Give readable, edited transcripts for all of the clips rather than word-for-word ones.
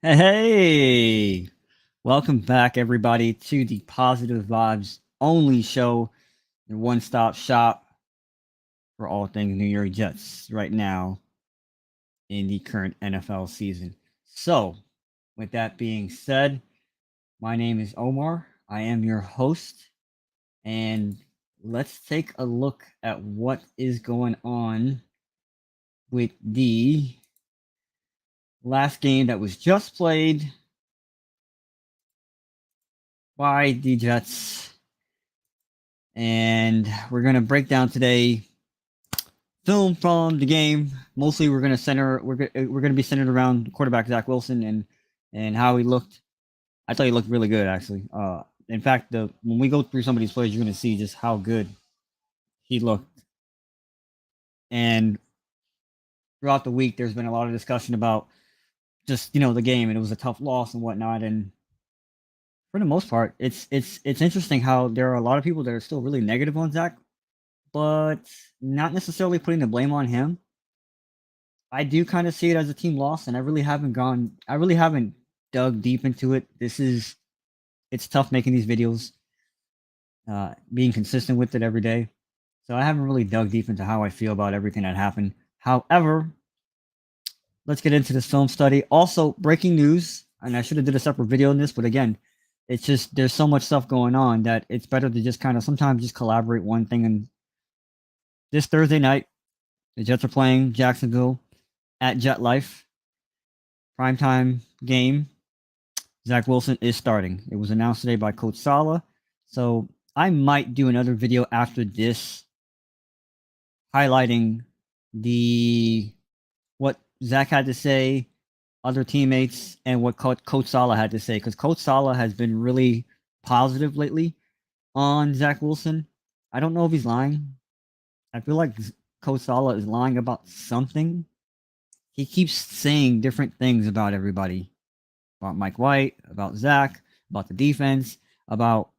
Hey, welcome back, everybody, to the Positive Vibes Only Show, your one-stop shop for all things New York Jets right now in the current NFL season. So, with that being said, my name is Omar. I am your host, and let's take a look at what is going on with the last game that was just played by the Jets. And we're going to break down today film from the game. Mostly, we're gonna be centered around quarterback Zach Wilson and how he looked. I thought he looked really good, actually. In fact, the when we go through some of these plays, you're gonna see just how good he looked. And throughout the week, there's been a lot of discussion about just the game, and it was a tough loss and whatnot. And for the most part, it's interesting how there are a lot of people that are still really negative on Zach, but not necessarily putting the blame on him. I do kind of see it as a team loss, and I really haven't dug deep into it. It's tough making these videos, being consistent with it every day. So I haven't really dug deep into how I feel about everything that happened. However, let's get into this film study. Also, breaking news, and I should have did a separate video on this, but again, it's just there's so much stuff going on that it's better to just kind of sometimes just collaborate one thing. And this Thursday night, the Jets are playing Jacksonville at Jet Life, primetime game. Zach Wilson is starting. It was announced today by Coach Sala. So I might do another video after this highlighting the what Zach had to say, other teammates, and what Coach Sala had to say. Because Coach Sala has been really positive lately on Zach Wilson. I don't know if he's lying. I feel like Coach Sala is lying about something. He keeps saying different things about everybody, about Mike White, about Zach, about the defense, about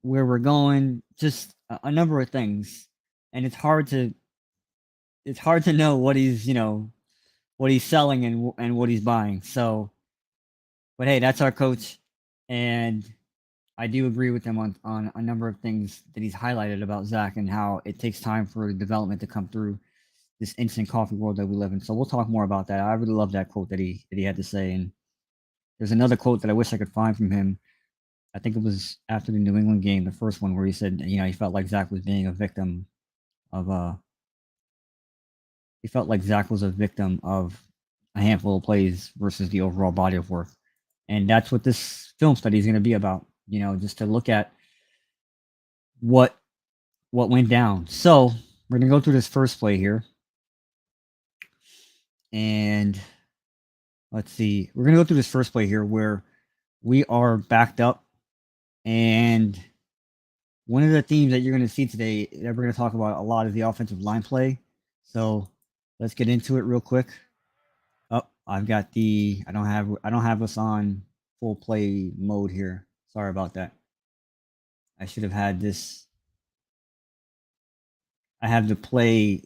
where we're going, just a number of things. And it's hard to know what what he's selling and what he's buying. So, but hey, that's our coach, and I do agree with him on a number of things that he's highlighted about Zach and how it takes time for development to come through this instant coffee world that we live in. So we'll talk more about that. I really love that quote that he had to say. And there's another quote that I wish I could find from him. I think it was after the New England game, the first one, where he said, he felt like Zach was being a victim of he felt like Zach was a victim of a handful of plays versus the overall body of work. And that's what this film study is going to be about, just to look at what went down. So we're going to go through this first play here. And let's see. We're going to go through this first play here where we are backed up. And one of the themes that you're going to see today that we're going to talk about a lot is the offensive line play. So let's get into it real quick. Oh, I don't have us on full play mode here. Sorry about that. I should have had this. I have the play.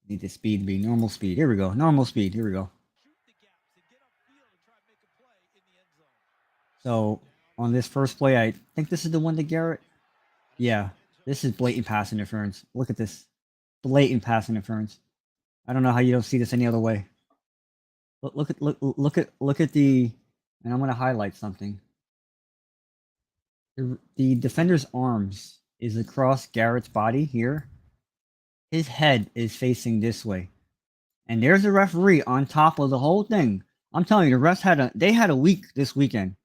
Need the speed to be normal speed. Here we go. Normal speed. Here we go. So on this first play, I think this is the one to Garrett. Yeah, this is blatant pass interference. Look at this. Blatant pass interference. I don't know how you don't see this any other way. Look at the, and I'm gonna highlight something. The defender's arms is across Garrett's body here. His head is facing this way, and there's a referee on top of the whole thing. I'm telling you, the refs had a week this weekend.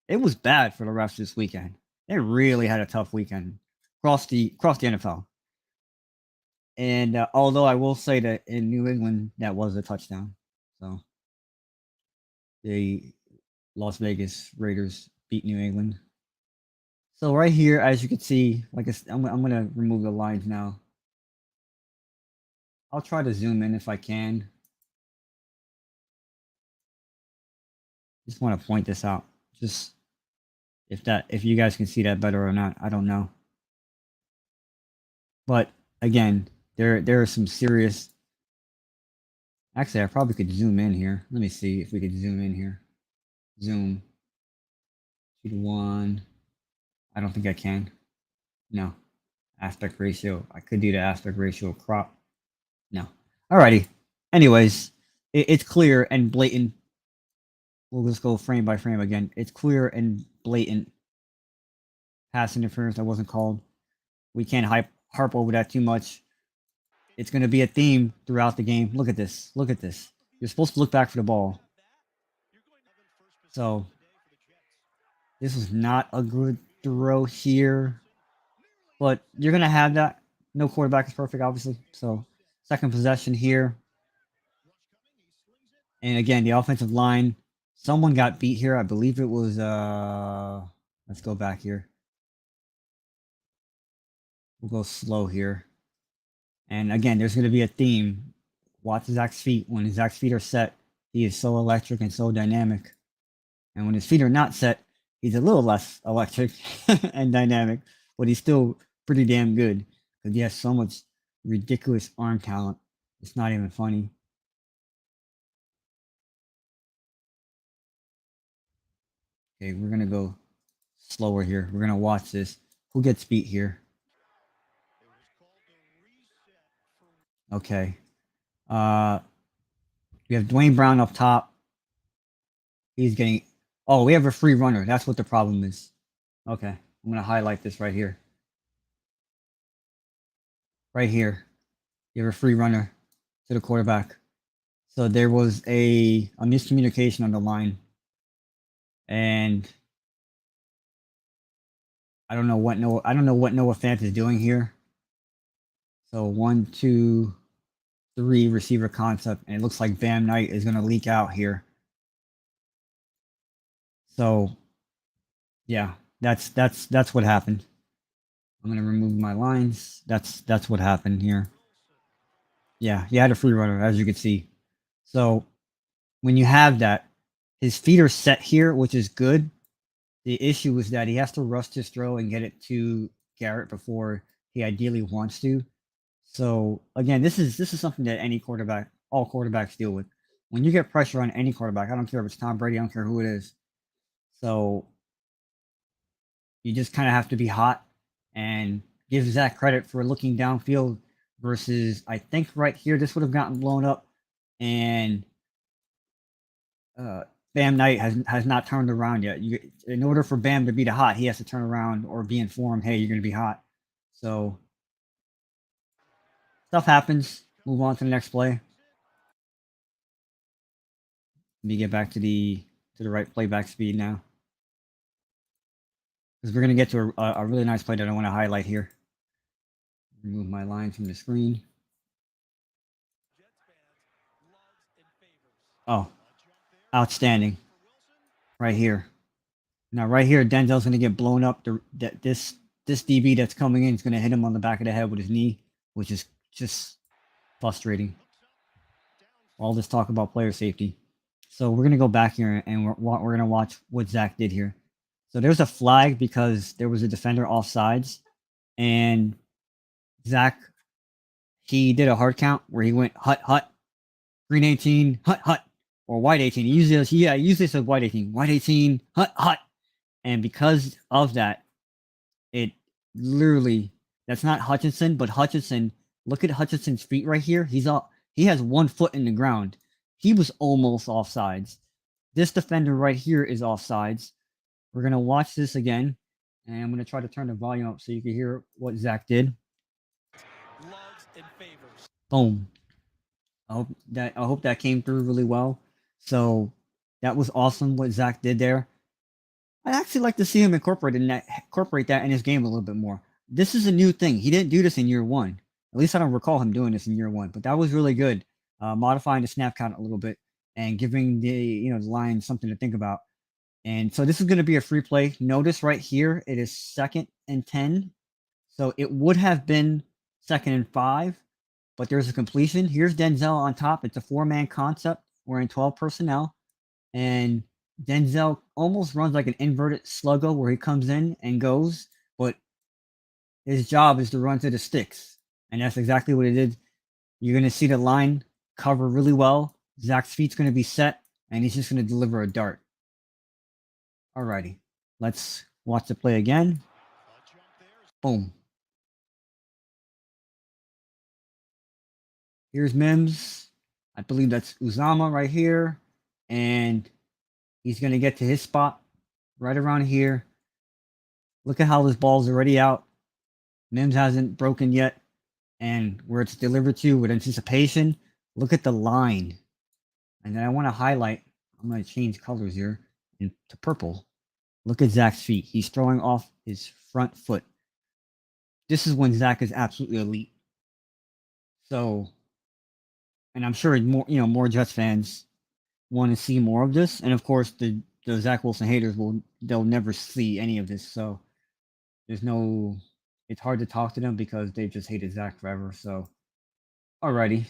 It was bad for the refs this weekend. They really had a tough weekend across the NFL. And although I will say that in New England, that was a touchdown. So the Las Vegas Raiders beat New England. So right here, as you can see, I'm gonna remove the lines now. I'll try to zoom in if I can. Just want to point this out. Just if you guys can see that better or not, I don't know. But again, there are some serious Actually, I probably could zoom in here. Let me see if we could zoom in here. Zoom. 2:1. I don't think I can. No. Aspect ratio. I could do the aspect ratio crop. No. Alrighty. Anyways, it's clear and blatant. We'll just go frame by frame again. It's clear and blatant pass interference that wasn't called. We can't harp over that too much. It's going to be a theme throughout the game. Look at this. Look at this. You're supposed to look back for the ball. So this was not a good throw here, but you're going to have that. No quarterback is perfect, obviously. So second possession here. And again, the offensive line, someone got beat here. I believe it was let's go back here. We'll go slow here. And again, there's going to be a theme. Watch Zach's feet. When Zach's feet are set, he is so electric and so dynamic. And when his feet are not set, he's a little less electric and dynamic, but he's still pretty damn good because he has so much ridiculous arm talent. It's not even funny. Okay, we're going to go slower here. We're going to watch this. Who gets beat here? Okay. We have Dwayne Brown up top. He's getting. Oh, we have a free runner. That's what the problem is. Okay, I'm gonna highlight this right here. Right here, you have a free runner to the quarterback. So there was a miscommunication on the line, and I don't know what Noah Fant is doing here. So 1, 2, 3 receiver concept, and it looks like Bam Knight is gonna leak out here. So yeah, that's what happened. I'm gonna remove my lines. That's what happened here. Yeah, he had a free runner, as you can see. So when you have that, his feet are set here, which is good. The issue is that he has to rush his throw and get it to Garrett before he ideally wants to. So again, this is something that all quarterbacks deal with. When you get pressure on any quarterback, I don't care if it's Tom Brady, I don't care who it is. So you just kind of have to be hot and give Zach credit for looking downfield versus I think right here this would have gotten blown up, and Bam Knight has not turned around yet. In order for Bam to be the hot, he has to turn around or be informed, hey, you're going to be hot. So stuff happens. Move on to the next play. Let me get back to the right playback speed now, because we're going to get to a really nice play that I want to highlight here. Remove my line from the screen. Oh, outstanding. Right here. Now, right here, Denzel's going to get blown up. This DB that's coming in is going to hit him on the back of the head with his knee, which is just frustrating. All this talk about player safety. So we're going to go back here and we're going to watch what Zach did here. So there's a flag because there was a defender offsides, and Zach, he did a hard count where he went hut, green 18, hut, or white 18. He usually says white 18, hut. And because of that, it literally, that's not Hutchinson, but Hutchinson, look at Hutchinson's feet right here. He has 1 foot in the ground. He was almost offsides. This defender right here is offsides. We're going to watch this again, and I'm going to try to turn the volume up so you can hear what Zach did. Boom. I hope that came through really well. So that was awesome what Zach did there. I'd actually like to see him incorporate that in his game a little bit more. This is a new thing. He didn't do this in year 1. At least I don't recall him doing this in year 1. But that was really good. Modifying the snap count a little bit and giving the the line something to think about. And so this is going to be a free play. Notice right here, it is 2nd and 10. So it would have been 2nd and 5, but there's a completion. Here's Denzel on top. It's a 4-man concept. We're in 12 personnel. And Denzel almost runs like an inverted sluggo where he comes in and goes, but his job is to run to the sticks. And that's exactly what he did. You're going to see the line cover really well. Zach's feet's going to be set, and he's just going to deliver a dart. Alrighty, let's watch the play again. Boom. Here's Mims. I believe that's Uzama right here. And he's going to get to his spot right around here. Look at how this ball's already out. Mims hasn't broken yet. And where it's delivered to with anticipation, look at the line. And then I want to highlight, I'm going to change colors here to purple. Look at Zach's feet. He's throwing off his front foot. This is when Zach is absolutely elite. So, and I'm sure more Jets fans want to see more of this. And of course, the Zach Wilson haters they'll never see any of this. So it's hard to talk to them because they've just hated Zach forever. So, alrighty.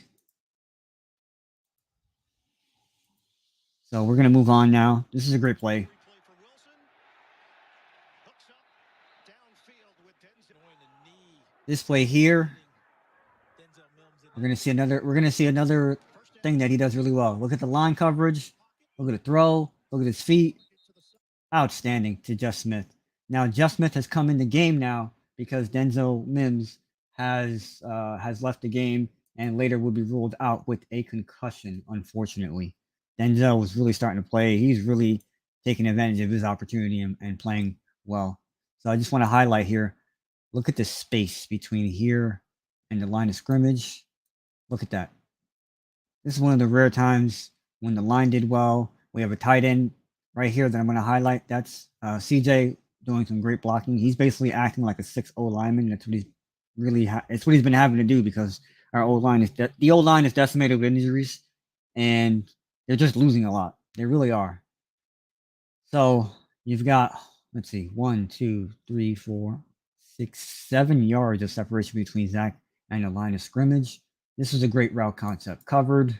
So we're gonna move on now. This is a great play. This play here, we're gonna see another thing that he does really well. Look at the line coverage. Look at the throw. Look at his feet. Outstanding to Jeff Smith. Now Jeff Smith has come in the game now because Denzel Mims has left the game and later will be ruled out with a concussion. Unfortunately, Denzel was really starting to play. He's really taking advantage of his opportunity and playing well. So I just want to highlight here. Look at the space between here and the line of scrimmage. Look at that. This is one of the rare times when the line did well. We have a tight end right here that I'm going to highlight. That's CJ doing some great blocking. He's basically acting like a 6-0 lineman. That's what he's really. It's what he's been having to do because our old line is the old line is decimated with injuries, and they're just losing a lot. They really are. So you've got, let's see, 1, 2, 3, 4, 6, 7 yards of separation between Zach and the line of scrimmage. This is a great route concept. Covered.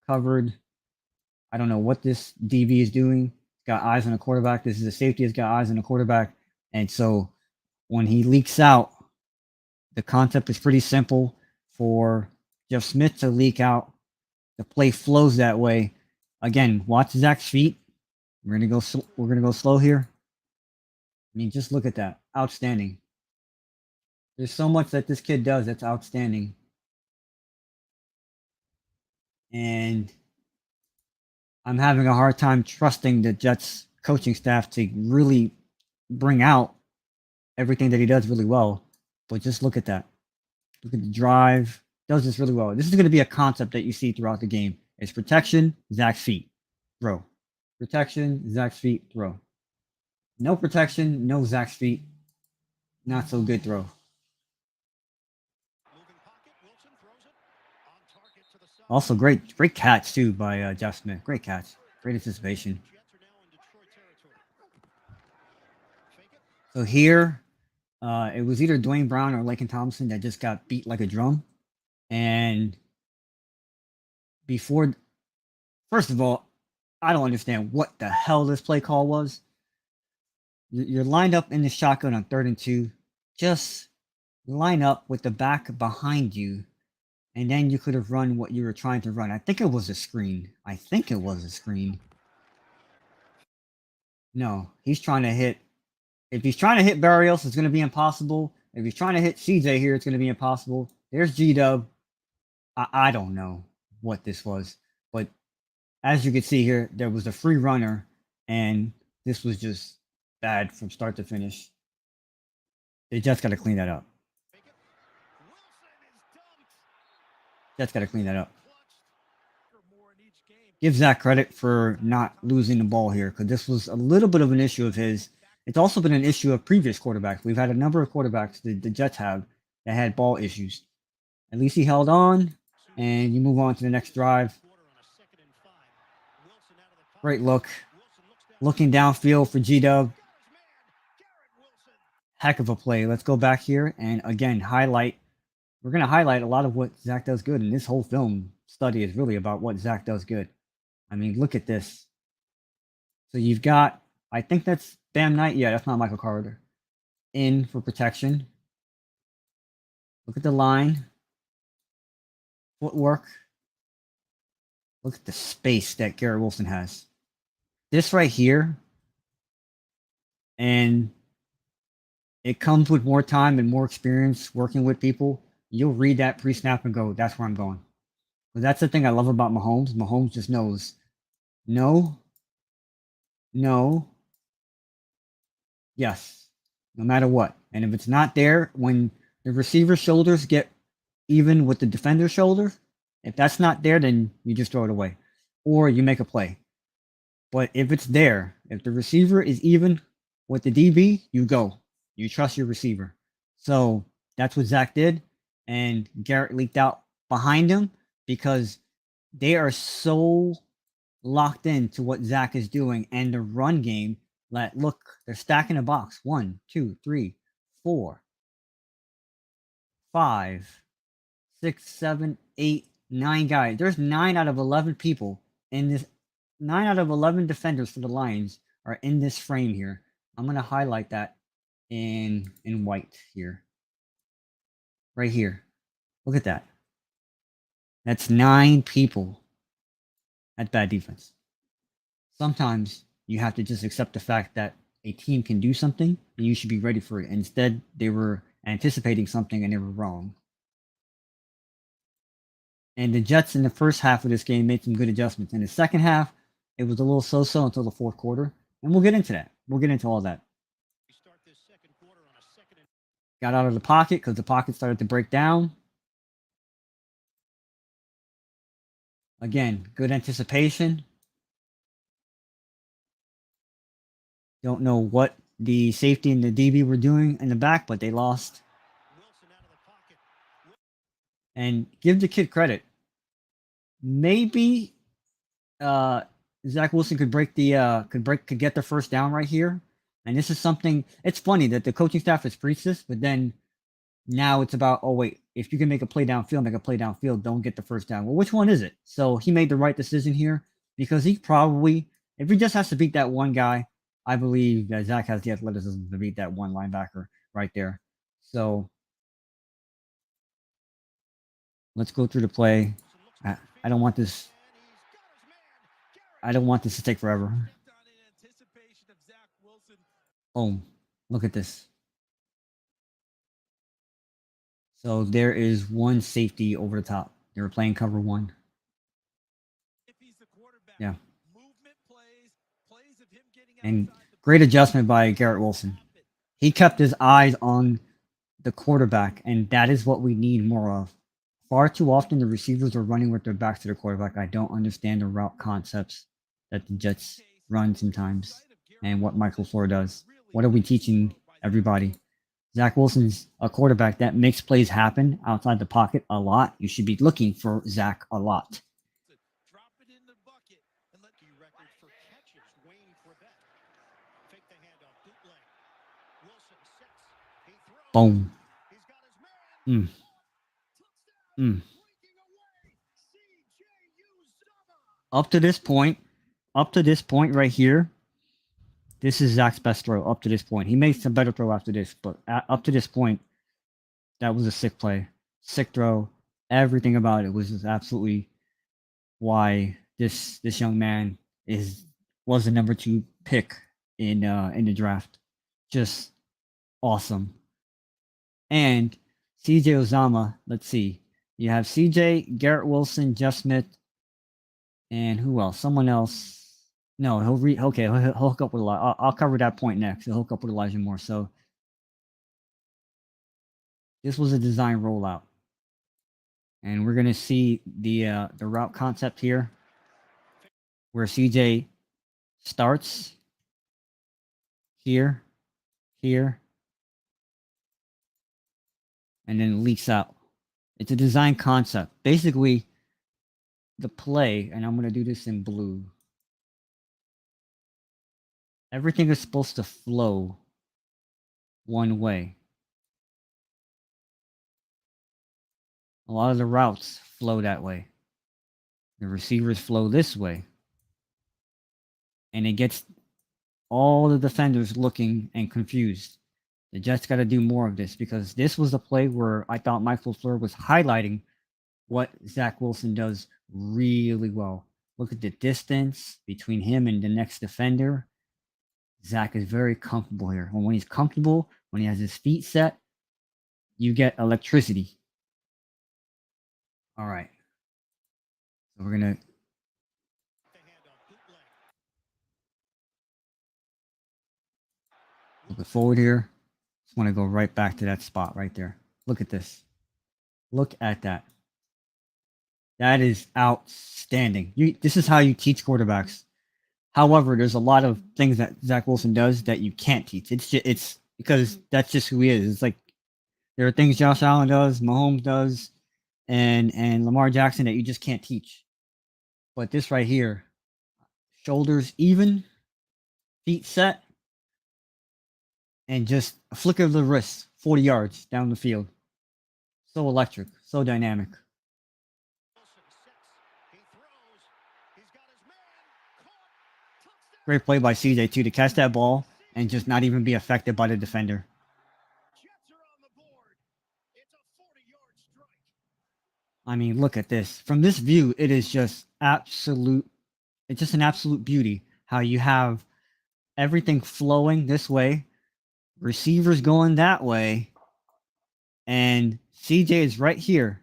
I don't know what this DB is doing. Got eyes on a quarterback. This is a safety has got eyes on a quarterback. And so when he leaks out, the concept is pretty simple for Jeff Smith to leak out. The play flows that way. Again, watch Zach's feet. We're gonna go slow here. I mean, just look at that. Outstanding. There's so much that this kid does that's outstanding. And I'm having a hard time trusting the Jets coaching staff to really bring out everything that he does really well. But just look at that. Look at the drive. Does this really well. This is going to be a concept that you see throughout the game. It's protection, Zach's feet, throw. Protection, Zach's feet, throw. No protection, no Zach's feet. Not so good throw. Also, great catch too by Jeff Smith. Great catch. Great anticipation. So here, it was either Dwayne Brown or Laken Thompson that just got beat like a drum. And first of all, I don't understand what the hell this play call was. You're lined up in the shotgun on 3rd and 2. Just line up with the back behind you, and then you could have run what you were trying to run. I think it was a screen. No, he's trying to hit. If he's trying to hit Barrios, it's going to be impossible. If he's trying to hit CJ here, it's going to be impossible. There's G-Dub. I don't know what this was, but as you can see here, there was a free runner, and this was just bad from start to finish. They just got to clean that up. Give Zach credit for not losing the ball here, because this was a little bit of an issue of his. It's also been an issue of previous quarterbacks. We've had a number of quarterbacks the Jets have that had ball issues. At least he held on, and you move on to the next drive. Great look. Looking downfield for G-Dub. Heck of a play. Let's go back here and again highlight. We're going to highlight a lot of what Zach does good, and this whole film study is really about what Zach does good. I mean, look at this. So you've got, I think that's Bam Knight. Yeah, that's not Michael Carter. In for protection. Look at the line. Footwork. Look at the space that Garrett Wilson has. This right here, and it comes with more time and more experience working with people. You'll read that pre-snap and go, "That's where I'm going." But that's the thing I love about Mahomes. Mahomes just knows, no, no, yes, no matter what. And if it's not there, when the receiver's shoulders get even with the defender's shoulder, if that's not there, then you just throw it away, or you make a play. But if it's there, if the receiver is even with the DB, you go. You trust your receiver. So that's what Zach did. And Garrett leaked out behind him because they are so locked into what Zach is doing and the run game. That look, they're stacking a box. 1, 2, 3, 4, 5, 6, 7, 8, 9 guys. There's 9 out of 11 people in this. 9 out of 11 defenders for the Lions are in this frame here. I'm going to highlight that in white here. Right here. Look at that. That's 9 people. That's bad defense. Sometimes you have to just accept the fact that a team can do something and you should be ready for it. Instead, they were anticipating something and they were wrong. And the Jets in the first half of this game made some good adjustments. In the second half, it was a little so-so until the fourth quarter. And we'll get into that. We'll get into all that. Got out of the pocket because the pocket started to break down. Again, good anticipation. Don't know what the safety and the DB were doing in the back, but they lost. And give the kid credit. Maybe Zach Wilson could break the could get the first down right here. And this is something. It's funny that the coaching staff has preached this, but then now it's about, oh wait, if you can make a play downfield, make a play downfield. Don't get the first down. Well, which one is it? So he made the right decision here because he probably, if he just has to beat that one guy, I believe that Zach has the athleticism to beat that one linebacker right there. So let's go through the play. I don't want this. I don't want this to take forever. Boom. Look at this. So there is one safety over the top. They were playing cover 1. Yeah. And great adjustment by Garrett Wilson. He kept his eyes on the quarterback, and that is what we need more of. Far too often, the receivers are running with their backs to the quarterback. I don't understand the route concepts that the Jets run sometimes and what Michael LaFleur does. What are we teaching everybody? Zach Wilson's a quarterback that makes plays happen outside the pocket a lot. You should be looking for Zach a lot. Boom. Up to this point right here, this is Zach's best throw up to this point. He made some better throw after this, but up to this point, that was a sick play. Sick throw. Everything about it was just absolutely why this young man was the number 2 pick in the draft. Just awesome. And CJ Uzomah, let's see. You have CJ, Garrett Wilson, Jeff Smith, and who else? Someone else. No, he'll hook up with Elijah. I'll cover that point next. He'll hook up with Elijah Moore. So this was a design rollout. And we're gonna see the route concept here, where CJ starts here, and then leaks out. It's a design concept. Basically, the play, and I'm gonna do this in blue. Everything is supposed to flow one way. A lot of the routes flow that way. The receivers flow this way. And it gets all the defenders looking and confused. The Jets got to do more of this because this was a play where I thought Michael LaFleur was highlighting what Zach Wilson does really well. Look at the distance between him and the next defender. Zach is very comfortable here. When he's comfortable, when he has his feet set, you get electricity. All right. So we're going to look it forward here. Just want to go right back to that spot right there. Look at this. Look at that. That is outstanding. This is how you teach quarterbacks. However, there's a lot of things that Zach Wilson does that you can't teach. It's because that's just who he is. It's like there are things Josh Allen does, Mahomes does, and Lamar Jackson that you just can't teach. But this right here, shoulders even, feet set, and just a flick of the wrist, 40 yards down the field. So electric, so dynamic. Great play by CJ too to catch that ball and just not even be affected by the defender. I mean, look at this. From this view, it is just absolute. It's just an absolute beauty how you have everything flowing this way, receivers going that way, and CJ is right here.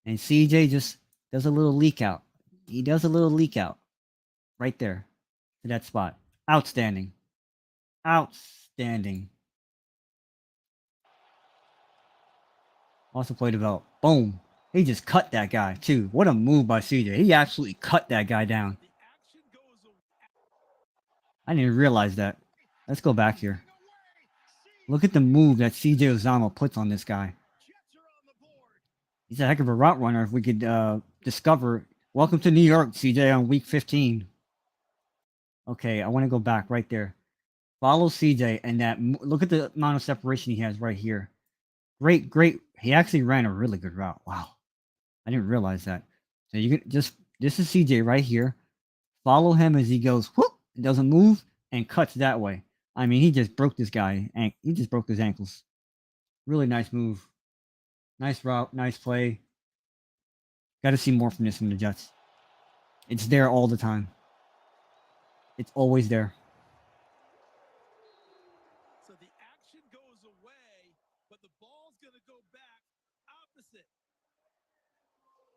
And CJ just does a little leak out. He does a little leak out right there to that spot. Outstanding. Outstanding. Also play develop. Boom. He just cut that guy too. What a move by CJ. He absolutely cut that guy down. I didn't even realize that. Let's go back here. Look at the move that CJ Uzomah puts on this guy. He's a heck of a route runner if we could discover. Welcome to New York, CJ, on week 15. Okay, I want to go back right there. Follow CJ and that. Look at the amount of separation he has right here. Great. He actually ran a really good route. Wow. I didn't realize that. So you can just, this is CJ right here. Follow him as he goes, whoop, doesn't move, and cuts that way. I mean, he just broke this guy. He just broke his ankles. Really nice move. Nice route. Nice play. Got to see more from this from the Jets. It's there all the time. It's always there. So the action goes away, but the ball's going to go back opposite.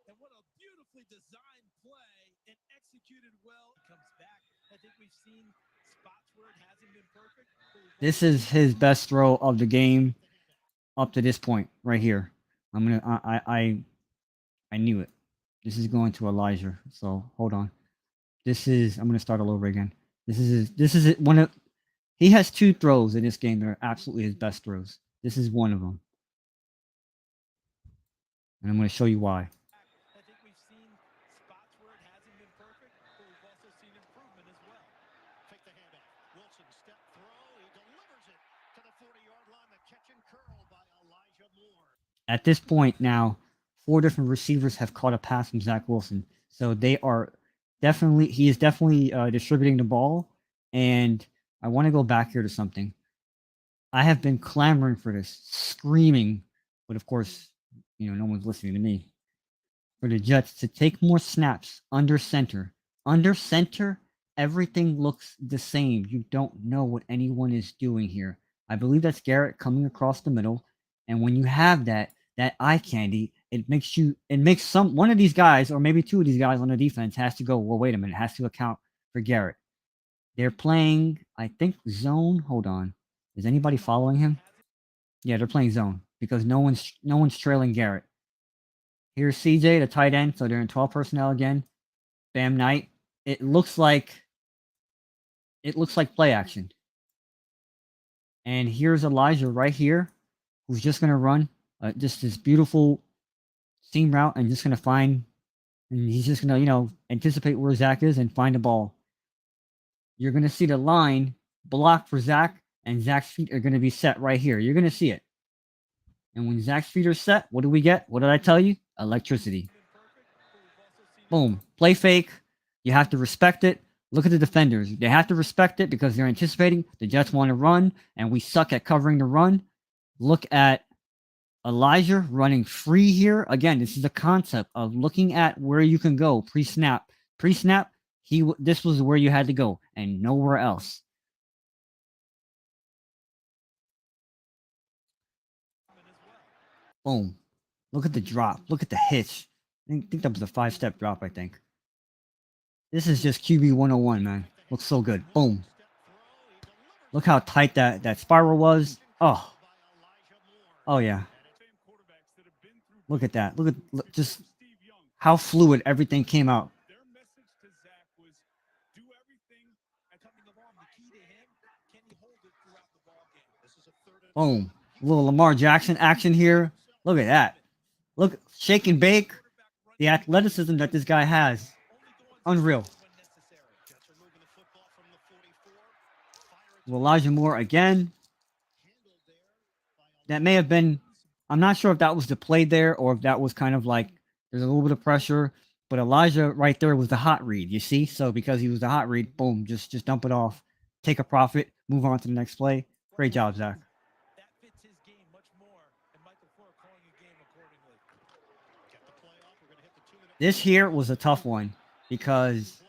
And what a beautifully designed play and executed well. It comes back. I think we've seen spots where it hasn't been perfect. This is his best throw of the game up to this point right here. I knew it. This is going to Elijah. So hold on. I'm gonna start all over again. This is one of, he has two throws in this game that are absolutely his best throws. This is one of them. And I'm gonna show you why. I think we've seen spots where it hasn't been perfect, but we've also seen improvement as well. Take the handoff. Wilson step throw. He delivers it to the 40-yard line. The catch and curl by Elijah Moore. At this point now, 4 different receivers have caught a pass from Zach Wilson. So they are definitely, he is definitely distributing the ball. And I want to go back here to something. I have been clamoring for this, screaming, but of course, no one's listening to me. For the Jets to take more snaps under center. Under center, everything looks the same. You don't know what anyone is doing here. I believe that's Garrett coming across the middle. And when you have that eye candy, it makes one of these guys, or maybe 2 of these guys on the defense has to go, well, wait a minute, has to account for Garrett. They're playing, I think, zone. Hold on. Is anybody following him? Yeah, they're playing zone because no one's trailing Garrett. Here's CJ, the tight end, so they're in 12 personnel again. Bam Knight. It looks like play action. And here's Elijah right here, who's just going to run just this beautiful seam route and just going to find, and he's just going to, anticipate where Zach is and find the ball. You're going to see the line block for Zach, and Zach's feet are going to be set right here. You're going to see it. And when Zach's feet are set, what do we get? What did I tell you? Electricity. Boom. Play fake. You have to respect it. Look at the defenders. They have to respect it because they're anticipating the Jets want to run, and we suck at covering the run. Look at Elijah running free here. Again, this is a concept of looking at where you can go pre-snap. Pre-snap, this was where you had to go and nowhere else. Boom. Look at the drop. Look at the hitch. I think that was a 5-step drop, I think. This is just QB 101, man. Looks so good. Boom. Look how tight that spiral was. Oh. Oh, yeah. Look at that. Look just how fluid everything came out. Their message to Zach was do everything and coming along. The key to him, can he hold it throughout the ball game? This is a third and Boom. A little Lamar Jackson action here. Look at that. Look, shake and bake. The athleticism that this guy has. Unreal. Elijah Moore again. That may have been, I'm not sure if that was the play there or if that was kind of like, there's a little bit of pressure. But Elijah right there was the hot read, you see? So because he was the hot read, boom, just dump it off. Take a profit, move on to the next play. Great job, Zach. That fits his game much more, and Michael Floor calling a game accordingly. This here was a tough one because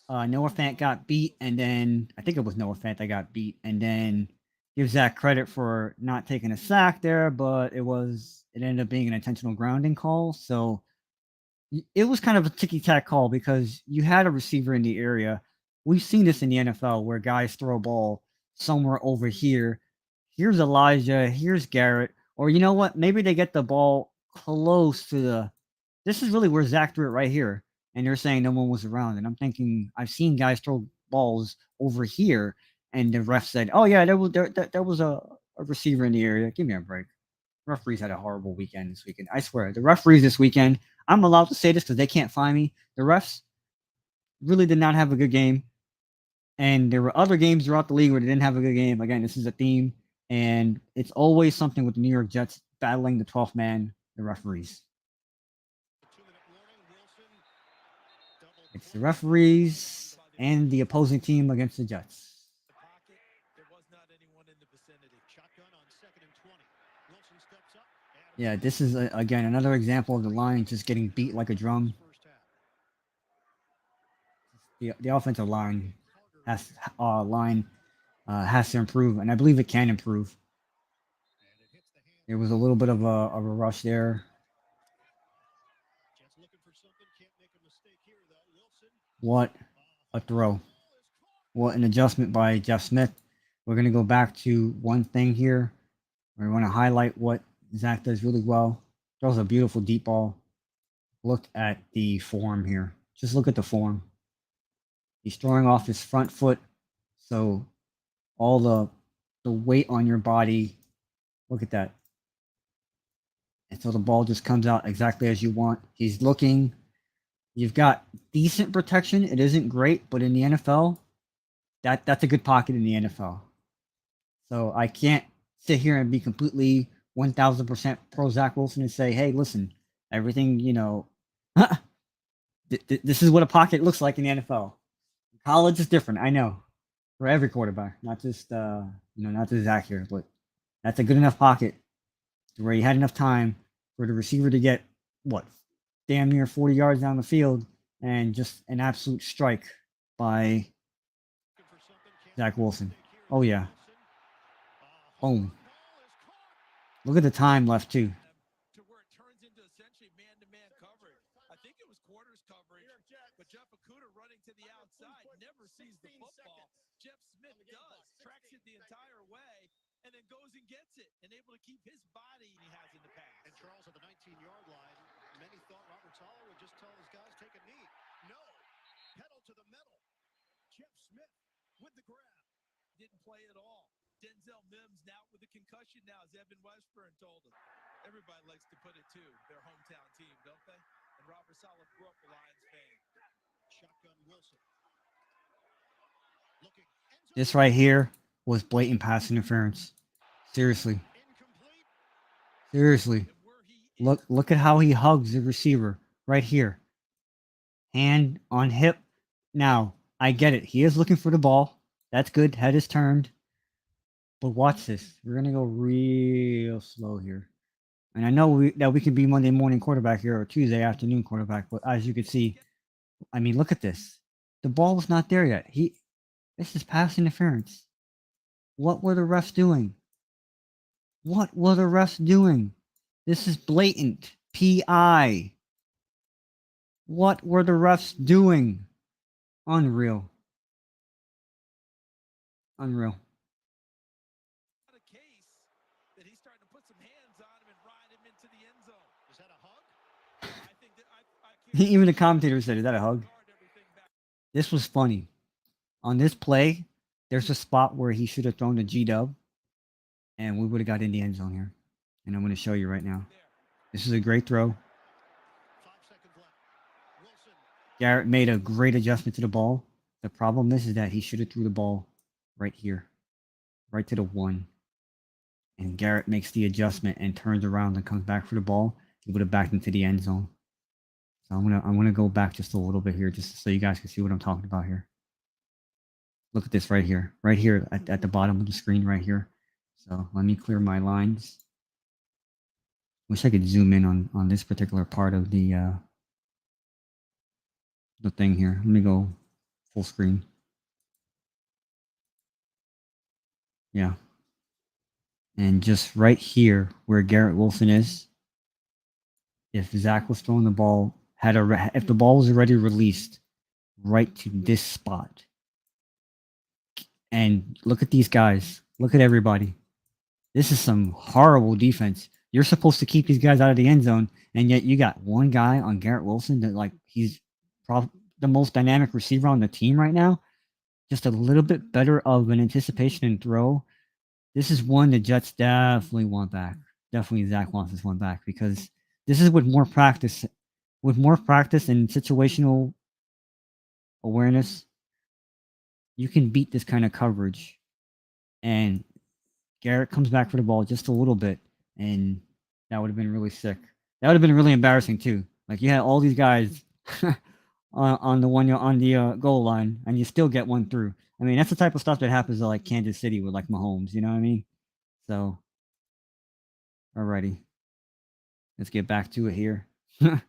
Noah Fant got beat, and then I think it was Noah Fant that got beat, and then give Zach credit for not taking a sack there, but it ended up being an intentional grounding call. So it was kind of a ticky-tack call because you had a receiver in the area. We've seen this in the NFL where guys throw a ball somewhere over here. Here's Elijah, here's Garrett, or you know what? Maybe they get the ball close to the. This is really where Zach threw it right here, and they're saying no one was around. And I'm thinking I've seen guys throw balls over here, and the ref said, "Oh yeah, there was a receiver in the area." Give me a break. Referees had a horrible weekend this weekend. I swear, the referees this weekend. I'm allowed to say this because they can't find me. The refs really did not have a good game, and there were other games throughout the league where they didn't have a good game. Again, this is a theme, and it's always something with the New York Jets battling the 12th man, the referees. It's the referees and the opposing team against the Jets. Yeah, this is again another example of the line just getting beat like a drum. The offensive line has to improve, and I believe it can improve. There was a little bit of a rush there. What a throw! What an adjustment by Jeff Smith. We're gonna go back to one thing here. We want to highlight what Zach does really well. Throws a beautiful deep ball. Look at the form here. Just look at the form. He's throwing off his front foot, so all the weight on your body. Look at that. And so the ball just comes out exactly as you want. He's looking. You've got decent protection. It isn't great, but in the NFL, that's a good pocket in the NFL. So I can't sit here and be completely 1000% pro Zach Wilson and say, hey, listen, everything, this is what a pocket looks like in the NFL. College is different, I know, for every quarterback, not just not just Zach here, but that's a good enough pocket where you had enough time for the receiver to get damn near 40 yards down the field, and just an absolute strike by Zach Wilson. Oh yeah. Boom. Look at the time left too. To where it turns into essentially man-to-man coverage. I think it was quarters coverage, but Jeff Okudah running to the outside never sees the football. Jeff Smith does, tracks it the entire way, and then goes and gets it, and able to keep his body he has in the past. And Charles at the 19-yard line, many thought Robert Saleh would just tell his guys, take a knee. No, pedal to the metal. Jeff Smith with the grab. Didn't play at all. Denzel Mims now with a concussion now, as Evan Westburn told him. Everybody likes to put it to their hometown team, don't they? And Robert Saleh grew up a Lions fan. Shotgun Wilson. Looking. This right here was blatant pass interference. Seriously. Seriously. Look at how he hugs the receiver right here. Hand on hip. Now, I get it. He is looking for the ball. That's good. Head is turned. But watch this. We're going to go real slow here. And I know that we can be Monday morning quarterback here or Tuesday afternoon quarterback, but as you can see, I mean, look at this. The ball was not there yet. This is pass interference. What were the refs doing? What were the refs doing? This is blatant PI. What were the refs doing? Unreal. Unreal. A case that he's starting to put some hands on him and ride him into the end zone. Is that a hug? I think that I can't Even the commentator said, "Is that a hug?" guard everything back. This was funny. On this play, there's a spot where he should have thrown the G-dub, and we would have got in the end zone here. And I'm going to show you right now. There. This is a great throw. 5 seconds left. Wilson. Garrett made a great adjustment to the ball. The problem is that he should have threw the ball right here, right to the 1. And Garrett makes the adjustment and turns around and comes back for the ball. He would have backed into the end zone. So I'm gonna go back just a little bit here, just so you guys can see what I'm talking about here. Look at this right here at the bottom of the screen right here. So let me clear my lines. Wish I could zoom in on this particular part of the thing here. Let me go full screen. Yeah. And just right here where Garrett Wilson is, if Zach was throwing the ball, if the ball was already released right to this spot. And look at these guys. Look at everybody. This is some horrible defense. You're supposed to keep these guys out of the end zone, and yet you got one guy on Garrett Wilson that, like, he's probably the most dynamic receiver on the team right now. Just a little bit better of an anticipation and throw. This is one the Jets definitely want back. Definitely Zach wants this one back because this is with more practice. With more practice and situational awareness, you can beat this kind of coverage. And Garrett comes back for the ball just a little bit, and that would have been really sick. That would have been really embarrassing too. Like, you had all these guys on the goal line, and you still get one through. I mean, that's the type of stuff that happens to, like, Kansas City with, like, Mahomes. You know what I mean? So, alrighty, let's get back to it here. Wilson.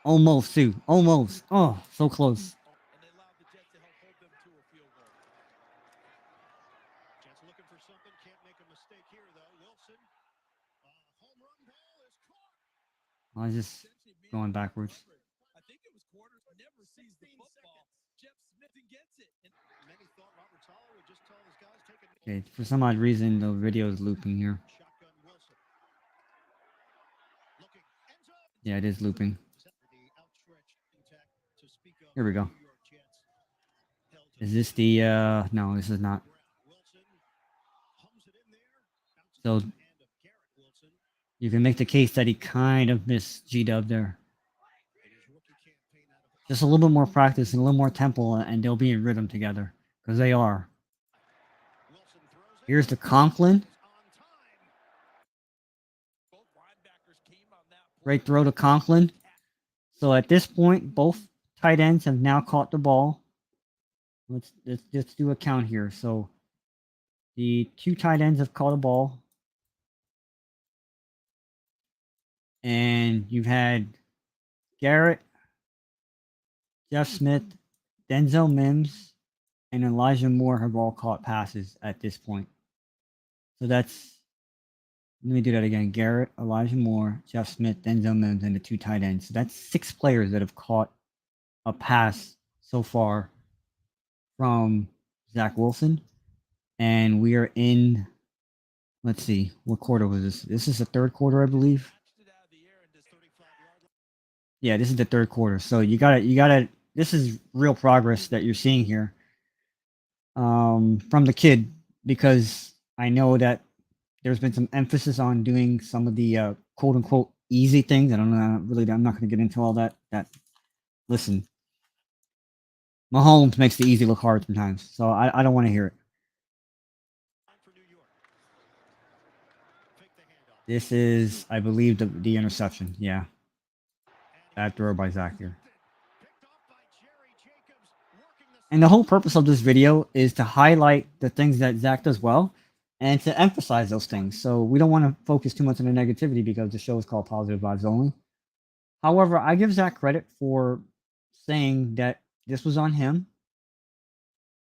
Almost too. Almost. Oh, so close. And they allowed the Jets to help hold them to a field goal. Jets looking for something. Can't make a mistake here, though. Wilson. Home run ball is caught. I was just Essentially made going it backwards. covered. I think it was quarters. Never sees the football. Jeff Smith gets it. And Many thought Robert Saleh would just tell his guys take a Okay, for some odd reason, the video is looping here. shotgun Wilson. Looking. End zone. Yeah, it is looping. The outstretched intact to speak of Here we go. the New York Jets. Held to Is this the, no, this is not. Wilson hums it in there. Bounces So to the hand of Garrett Wilson. you can make the case that he kind of missed G-Dub there. In his rookie campaign out of Just a little bit more practice and a little more tempo, and they'll be in rhythm together. Because they are. Wilson throws it. Here's the Conklin. Is on time. both linebackers came on that play. Great throw to Conklin. So at this point, both tight ends have now caught the ball. Let's do a count here. So the 2 tight ends have caught a ball. And you've had Garrett, Jeff Smith, Denzel Mims, and Elijah Moore have all caught passes at this point. So that's, let me do that again. Garrett, Elijah Moore, Jeff Smith, Denzel Mims, and the 2 tight ends. So that's 6 players that have caught a pass so far from Zach Wilson. And we are in, let's see, what quarter was this? This is the 3rd quarter, I believe. Snatched it out of the air and just 35-yard line. Yeah, this is the 3rd quarter. So you gotta, this is real progress that you're seeing here from the kid, because I know that there's been some emphasis on doing some of the quote unquote easy things. I don't know, I'm not going to get into all that. Listen, Mahomes makes the easy look hard sometimes, so I don't want to hear it. Time for New York. Fake the handoff. This is, I believe, the interception. Yeah, bad throw by Zach here. Picked off by Jerry Jacobs. Working the And the whole purpose of this video is to highlight the things that Zach does well, and to emphasize those things. So we don't want to focus too much on the negativity because the show is called Positive Vibes Only. However, I give Zach credit for saying that this was on him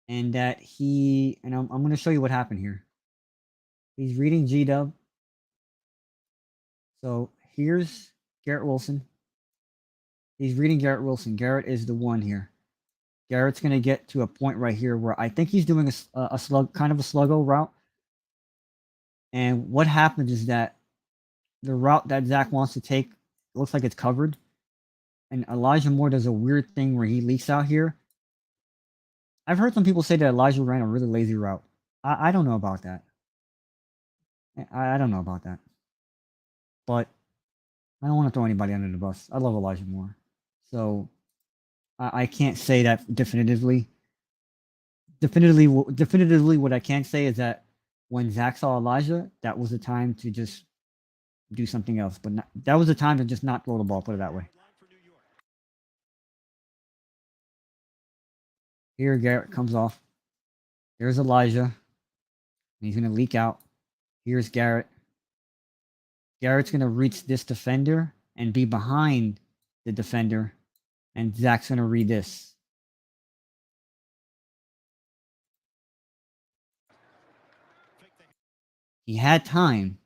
and that I'm going to show you what happened here. He's reading G-Dub. So here's Garrett Wilson. He's reading Garrett Wilson. Garrett is the one here. Garrett's going to get to a point right here where I think he's doing a slug, kind of a sluggo route. And what happens is that the route that Zach wants to take looks like it's covered. And Elijah Moore does a weird thing where he leaks out here. I've heard some people say that Elijah ran a really lazy route. I don't know about that. I don't know about that. But I don't want to throw anybody under the bus. I love Elijah Moore. So I can't say that definitively. Definitively, what I can say is that when Zach saw Elijah, that was the time to just do something else. But that was the time to just not throw the ball, put it that way. Here, Garrett comes off. There's Elijah. And he's going to leak out. Here's Garrett. Garrett's going to reach this defender and be behind the defender. And Zach's going to read this. He had time.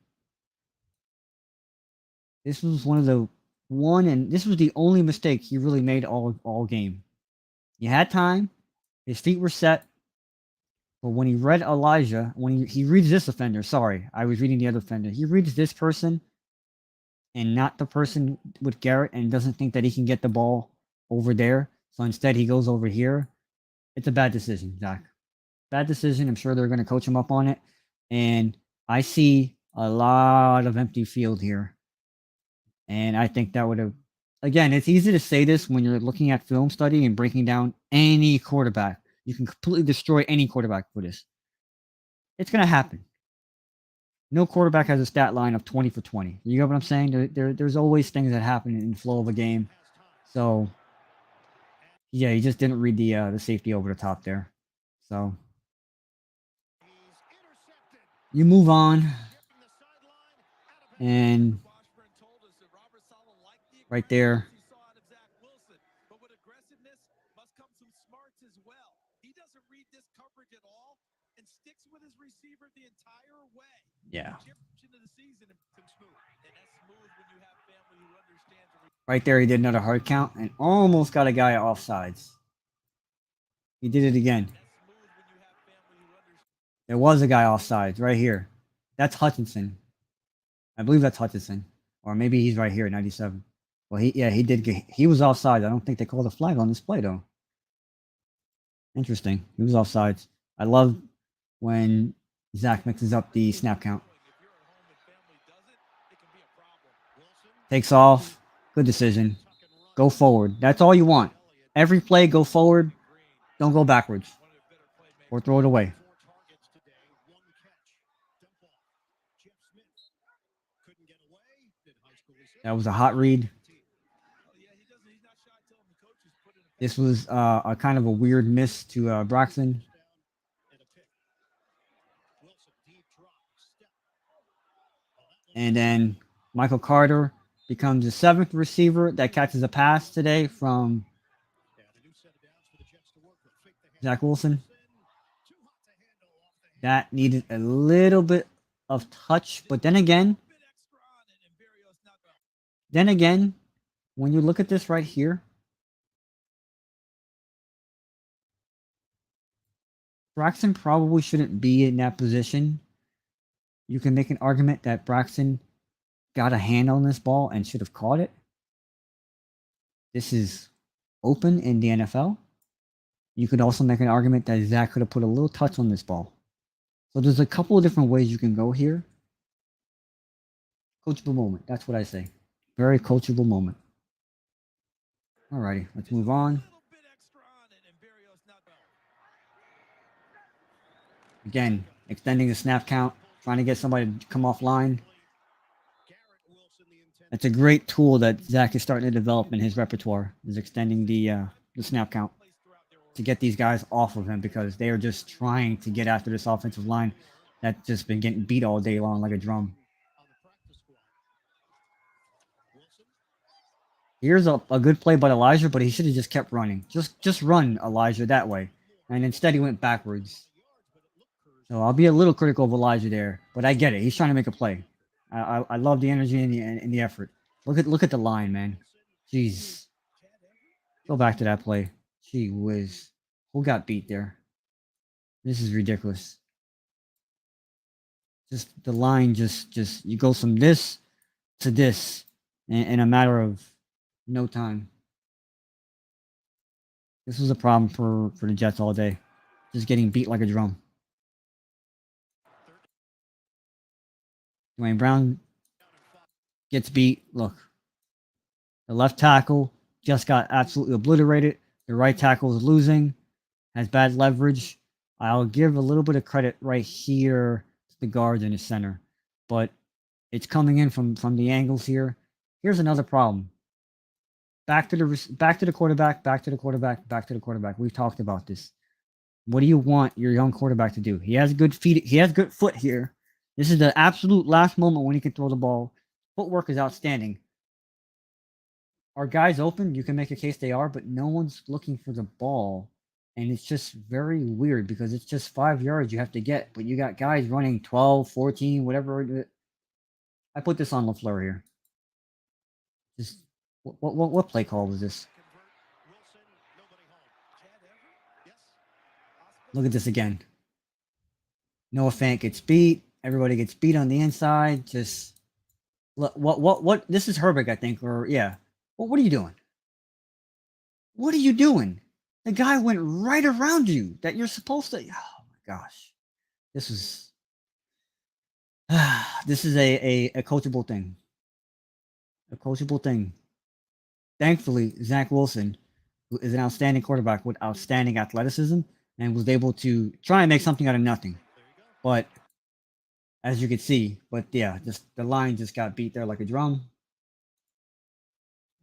This was this was the only mistake he really made all game. He had time. His feet were set. But when he read Elijah, when he reads this offender, sorry, I was reading the other offender. He reads this person and not the person with Garrett and doesn't think that he can get the ball over there. So instead he goes over here. It's a bad decision, Zach. Bad decision. I'm sure they're going to coach him up on it. And I see a lot of empty field here. And I think that would have, again, it's easy to say this when you're looking at film study and breaking down any quarterback. You can completely destroy any quarterback for this. It's going to happen. No quarterback has a stat line of 20 for 20. You get what I'm saying? There's always things that happen in the flow of a game. So, yeah, he just didn't read the safety over the top there. So, you move on. And right there. Yeah. Right there, he did another hard count and almost got a guy at offsides. He did it again. There was a guy offsides right here. That's Hutchinson. I believe that's Hutchinson. Or maybe he's right here at 97. Well, he was offsides. I don't think they called a flag on this play, though. Interesting. He was offsides. I love when Zach mixes up the snap count. Takes off. Good decision. Go forward. That's all you want. Every play, go forward. Don't go backwards. Or throw it away. That was a hot read. This was a kind of a weird miss to Braxton. And then Michael Carter becomes the 7th receiver that catches a pass today from Zach Wilson. That needed a little bit of touch, but then again, when you look at this right here, Braxton probably shouldn't be in that position. You can make an argument that Braxton got a hand on this ball and should have caught it. This is open in the NFL. You could also make an argument that Zach could have put a little touch on this ball. So there's a couple of different ways you can go here. Coachable moment. That's what I say. Very coachable moment. Alrighty, let's move on. Again, extending the snap count, trying to get somebody to come offline. That's a great tool that Zach is starting to develop in his repertoire, is extending the snap count to get these guys off of him because they are just trying to get after this offensive line. that's just been getting beat all day long like a drum. On the practice squad. Wilson. Here's a good play by Elijah, but he should have just kept running. Just run, Elijah, that way. And instead he went backwards. So I'll be a little critical of Elijah there, but I get it. He's trying to make a play. I love the energy and the effort. Look at the line, man. Jeez. Go back to that play. Gee whiz. Who got beat there? This is ridiculous. Just the line just you go from this to this in a matter of no time. This was a problem for the Jets all day. Just getting beat like a drum. Dwayne Brown gets beat. Look. The left tackle just got absolutely obliterated. The right tackle is losing. Has bad leverage. I'll give a little bit of credit right here to the guards in the center. But it's coming in from the angles here. Here's another problem. Back to the quarterback, back to the quarterback, back to the quarterback. We've talked about this. What do you want your young quarterback to do? He has good feet. He has good foot here. This is the absolute last moment when he can throw the ball. Footwork is outstanding. Are guys open? You can make a case they are, but no one's looking for the ball. And it's just very weird because it's just 5 yards you have to get, but you got guys running 12, 14, whatever. I put this on LaFleur here. Just what play call was this? Wilson. Nobody home. Yes. Look at this again. Noah Fant gets beat. Everybody gets beat on the inside. Just what? This is Herbig, I think, or yeah. What are you doing? What are you doing? The guy went right around you that you're supposed to. Oh my gosh, this is this is a coachable thing. A coachable thing. Thankfully, Zach Wilson, who is an outstanding quarterback with outstanding athleticism, and was able to try and make something out of nothing. There you go. But as you can see, but yeah, just the line just got beat there like a drum.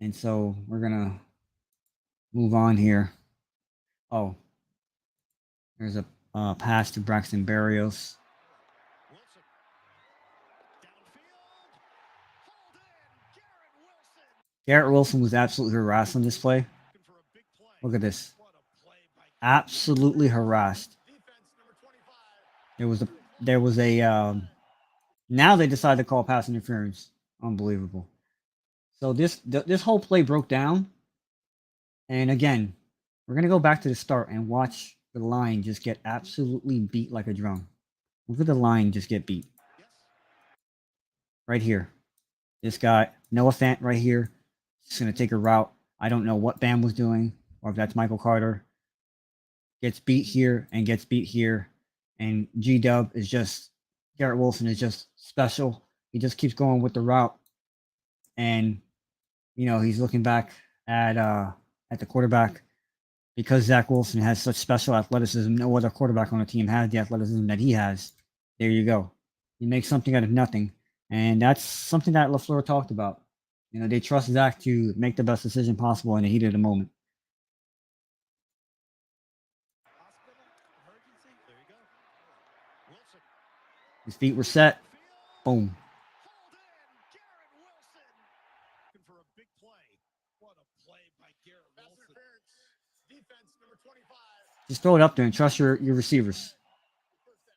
And so we're gonna move on here. Oh, there's a pass to Braxton Berrios. Wilson. Downfield. Hauled in. Garrett Wilson was absolutely harassed on this play. Looking for a big play. Look at this. What a play by Absolutely harassed. Defense number 25. There was a now they decided to call pass interference. Unbelievable. So this whole play broke down. And again, we're gonna go back to the start and watch the line just get absolutely beat like a drum. Look at the line just get beat. Yes. Right here. This guy, Noah Fant right here. Just gonna take a route. I don't know what Bam was doing, or if that's Michael Carter. Gets beat here and gets beat here. And G-Dub is just Garrett Wilson is just special. He just keeps going with the route. And he's looking back at the quarterback. Because Zach Wilson has such special athleticism, no other quarterback on the team has the athleticism that he has. There you go. He makes something out of nothing. And that's something that LaFleur talked about. They trust Zach to make the best decision possible in the heat of the moment. hospital emergency. There you go. Wilson. His feet were set. Field. Boom. Hauled in. Garrett Wilson. Looking for a big play. What a play by Garrett Pass Wilson. interference. Defense number 25. Just throw it up there and trust your receivers. First down.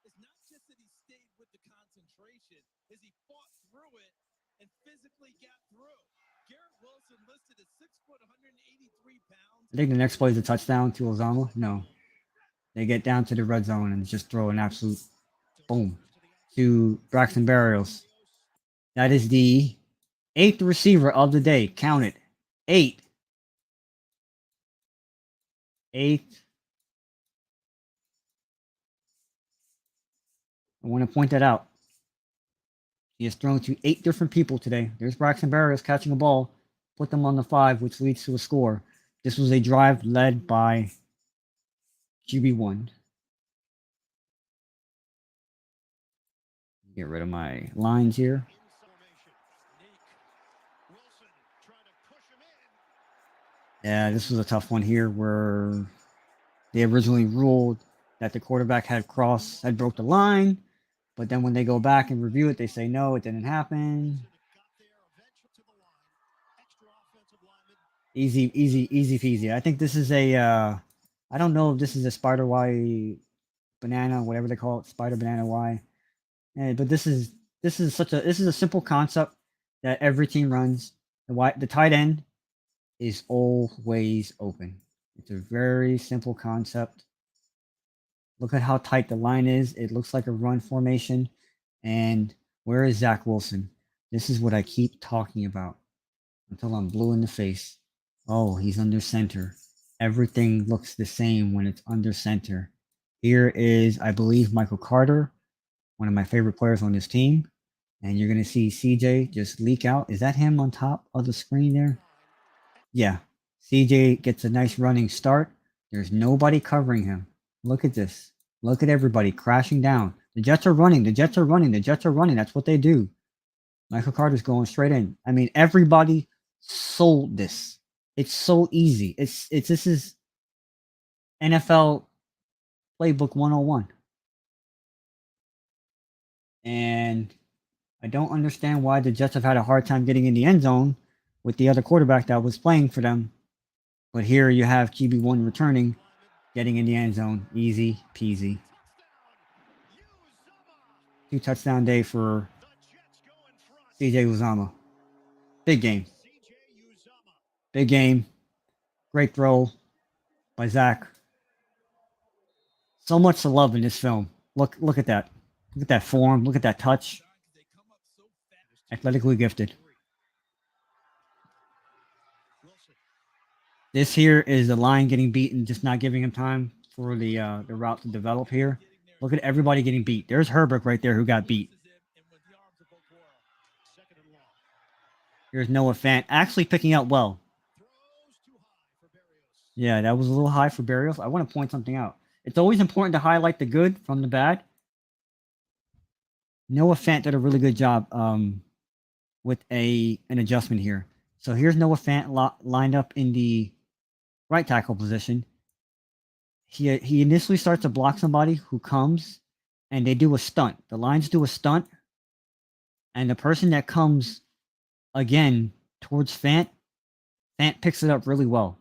It's not just that he stayed with the concentration, is he fought through it and physically got through. Garrett Wilson listed at 6 foot, 183 pounds. I think the next play is a touchdown to Ozama. No. They get down to the red zone and just throw an absolute boom to Braxton Berrios. That is the 8th receiver of the day. Count it. 8. 8th. I want to point that out. He has thrown to 8 different people today. There's Braxton Berrios catching a ball, put them on the 5, which leads to a score. This was a drive led by QB1. Get rid of my lines here. Wilson trying to push him in. Yeah, this was a tough one here where they originally ruled that the quarterback had broke the line, but then when they go back and review it, they say no, it didn't happen. Easy peasy. I think this is a I don't know if this is a spider Y banana, whatever they call it, spider banana Y. But this is a simple concept that every team runs. The tight end is always open. It's a very simple concept. Look at how tight the line is. It looks like a run formation. And where is Zach Wilson? This is what I keep talking about until I'm blue in the face. Oh, he's under center. Everything looks the same when it's under center. Here is, I believe, Michael Carter, one of my favorite players on this team. And you're going to see CJ just leak out. Is that him on top of the screen there? Yeah. CJ gets a nice running start. There's nobody covering him. Look at this. Look at everybody crashing down. The Jets are running. The Jets are running. The Jets are running. That's what they do. Michael Carter's going straight in. I mean, everybody sold this. It's so easy. This is NFL playbook 101. And I don't understand why the Jets have had a hard time getting in the end zone with the other quarterback that was playing for them. But here you have QB1 returning, getting in the end zone. Easy peasy. 2-touchdown day for CJ Uzomah. Big game. Big game. Great throw by Zach. So much to love in this film. Look at that. Look at that form. Look at that touch. Athletically gifted. This here is the line getting beaten, just not giving him time for the route to develop here. Look at everybody getting beat. There's Herbert right there who got beat. Here's Noah Fant actually picking up well. Yeah, that was a little high for Berrios. I want to point something out. It's always important to highlight the good from the bad. Noah Fant did a really good job with an adjustment here. So here's Noah Fant lined up in the right tackle position. He initially starts to block somebody who comes, and they do a stunt. The lines do a stunt, and the person that comes again towards Fant picks it up really well.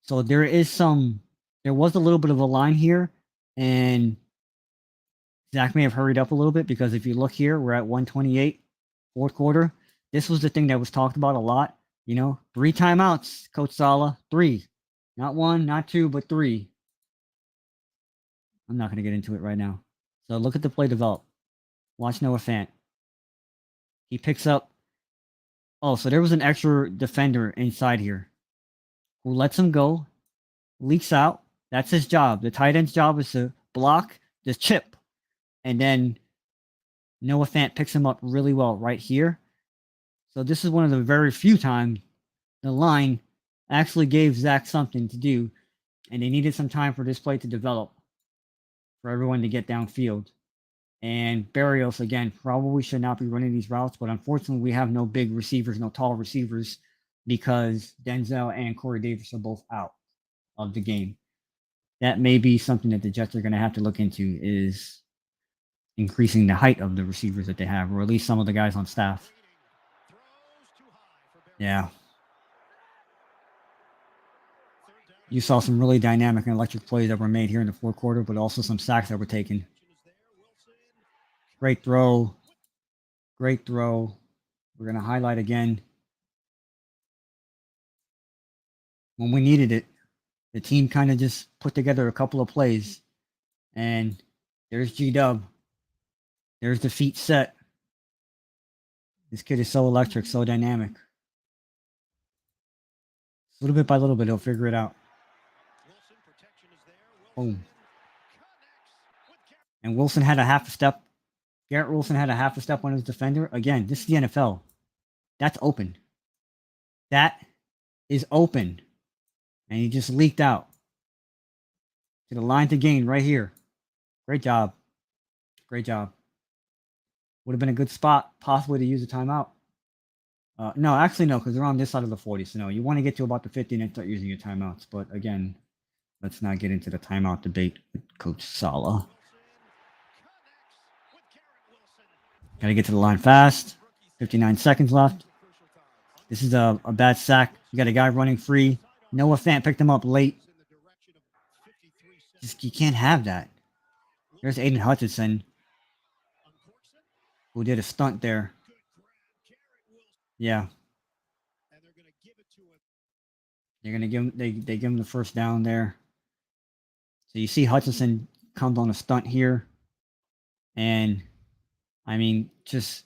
So there was a little bit of a line here, and Zach may have hurried up a little bit because if you look here, we're at 128, fourth quarter. This was the thing that was talked about a lot. 3 timeouts, Coach Saleh. 3. Not 1, not 2, but 3. I'm not going to get into it right now. So look at the play develop. Watch Noah Fant. He picks up. Oh, so there was an extra defender inside here who lets him go, leaks out. That's his job. The tight end's job is to block the chip. And then Noah Fant picks him up really well right here. So this is one of the very few times the line actually gave Zach something to do, and they needed some time for this play to develop, for everyone to get downfield. And Berrios, again, probably should not be running these routes, but unfortunately we have no big receivers, no tall receivers, because Denzel and Corey Davis are both out of the game. That may be something that the Jets are going to have to look into, is increasing the height of the receivers that they have, or at least some of the guys on staff. Yeah. You saw some really dynamic and electric plays that were made here in the fourth quarter, but also some sacks that were taken. Great throw. Great throw. We're going to highlight again. When we needed it, the team kind of just put together a couple of plays. And there's G-Dub. There's the feet set. This kid is so electric, so dynamic. Little bit by little bit, he'll figure it out. Boom. And Wilson had a half a step. Garrett Wilson had a half a step on his defender. Again, this is the NFL. That's open. That is open. And he just leaked out to the line to gain right here. Great job. Great job. Would have been a good spot possibly to use a timeout. No, actually no, because they're on this side of the 40. So no, you want to get to about the 50 and then start using your timeouts. But again, let's not get into the timeout debate with Coach Sala. Got to get to the line fast. 59 seconds left. This is a bad sack. You got a guy running free. Noah Fant picked him up late. Just, you can't have that. There's Aiden Hutchinson, who did a stunt there. Yeah. They're gonna give him. They give him the first down there. So you see Hutchinson comes on a stunt here, and I mean, just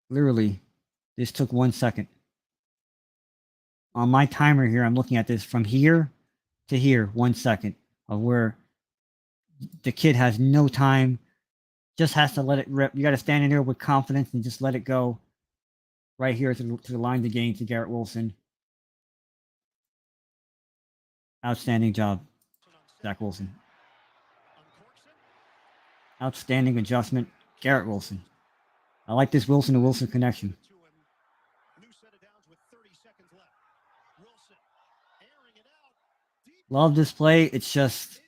literally, this took 1 second. On my timer here, I'm looking at this from here to here, 1 second of where the kid has no time, just has to let it rip. You got to stand in there with confidence and just let it go. Right here to the line to gain to Garrett Wilson. Outstanding job, Zach Wilson. Outstanding adjustment, Garrett Wilson. I like this Wilson to Wilson connection. Love this play. It's just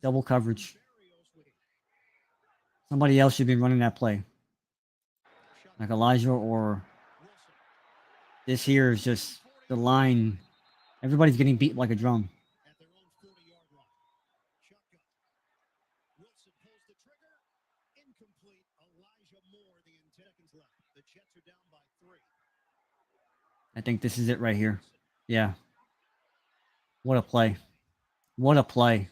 double coverage. Somebody else should be running that play. Like Elijah, or this here is just the line. Everybody's getting beat like a drum. I think this is it right here. Yeah. What a play. What a play.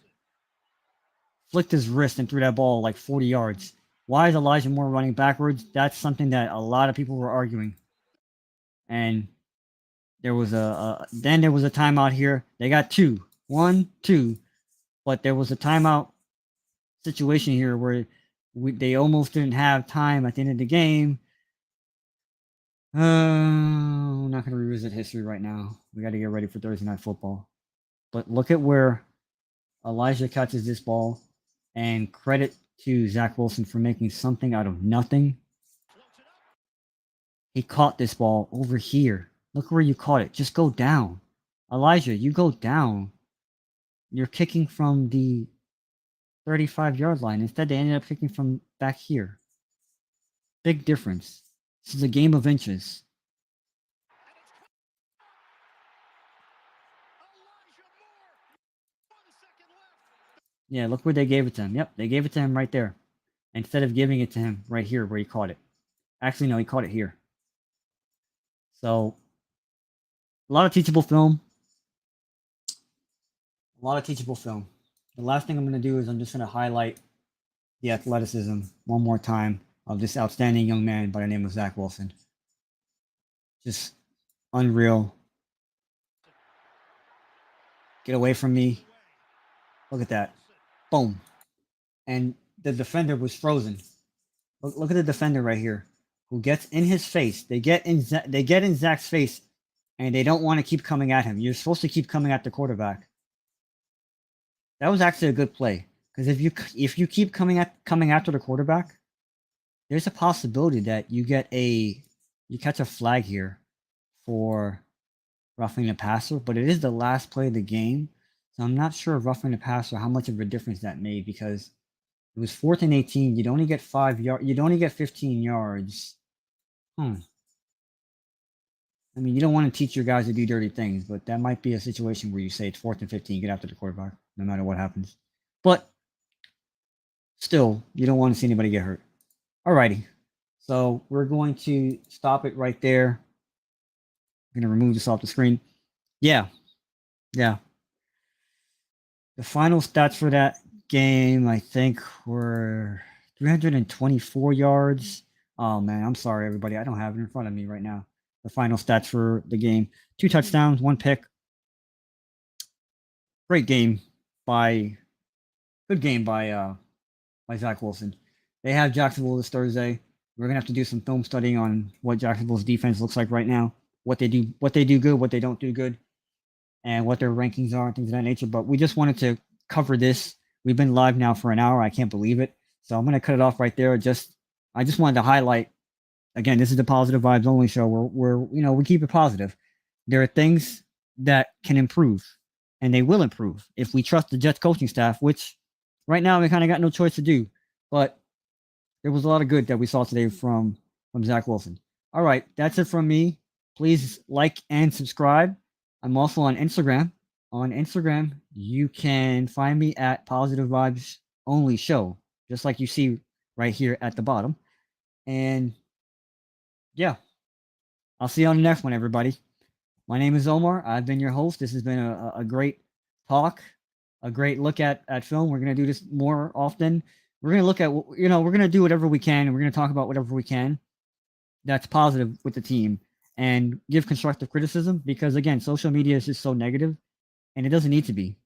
Flicked his wrist and threw that ball like 40 yards. Why is Elijah Moore running backwards? That's something that a lot of people were arguing. And there was then there was a timeout here. They got 2. 1, 2. But there was a timeout situation here where they almost didn't have time at the end of the game. I'm not going to revisit history right now. We got to get ready for Thursday Night Football. But look at where Elijah catches this ball, and credit to Zach Wilson for making something out of nothing. He caught this ball over here. Look where you caught it. Just go down. Elijah, you go down. You're kicking from the 35-yard line. Instead, they ended up kicking from back here. Big difference. This is a game of inches. Yeah, look where they gave it to him. Yep, they gave it to him right there. Instead of giving it to him right here where he caught it. Actually, no, he caught it here. So, a lot of teachable film. A lot of teachable film. The last thing I'm going to do is I'm just going to highlight the athleticism one more time of this outstanding young man by the name of Zach Wilson. Just unreal. Get away from me. Look at that. Boom. And the defender was frozen. Look at the defender right here, who gets in his face. They get in Zach's face, and they don't want to keep coming at him. You're supposed to keep coming at the quarterback. That was actually a good play, because if you keep coming after the quarterback, there's a possibility that you catch a flag here for roughing the passer, but it is the last play of the game. So I'm not sure of roughing the passer how much of a difference that made, because it was 4th and 18. You'd only get 5 yards. You'd only get 15 yards. I mean, you don't want to teach your guys to do dirty things, but that might be a situation where you say it's 4th and 15, get after the quarterback, no matter what happens. But still, you don't want to see anybody get hurt. Alrighty. So we're going to stop it right there. I'm going to remove this off the screen. Yeah. The final stats for that game, I think, were 324 yards. Oh, man, I'm sorry, everybody. I don't have it in front of me right now. The final stats for the game. 2 touchdowns, 1 pick. Great game by Zach Wilson. They have Jacksonville this Thursday. We're gonna have to do some film studying on what Jacksonville's defense looks like right now, what they do good, what they don't do good, and what their rankings are and things of that nature. But we just wanted to cover this. We've been live now for an hour. I can't believe it. So I'm gonna cut it off right there. I just wanted to highlight, again, this is the Positive Vibes Only show where we keep it positive. There are things that can improve. and they will improve if we trust the Jets coaching staff, which right now we kind of got no choice to do. But there was a lot of good that we saw today from Zach Wilson. All right, that's it from me. Please like and subscribe. I'm also on Instagram. On Instagram, you can find me at Positive Vibes Only Show, just like you see right here at the bottom. And yeah, I'll see you on the next one, everybody. My name is Omar. I've been your host. This has been a great talk, a great look at film. We're going to do this more often. We're going to look at, we're going to do whatever we can, and we're going to talk about whatever we can that's positive with the team and give constructive criticism, because, again, social media is just so negative, and it doesn't need to be.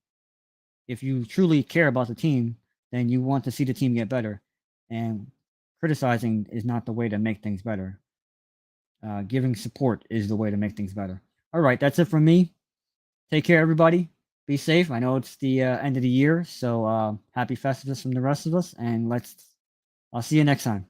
If you truly care about the team, then you want to see the team get better, and criticizing is not the way to make things better. Giving support is the way to make things better. All right, that's it from me. Take care, everybody. Be safe. I know it's the end of the year, so happy Festivus from the rest of us, and I'll see you next time.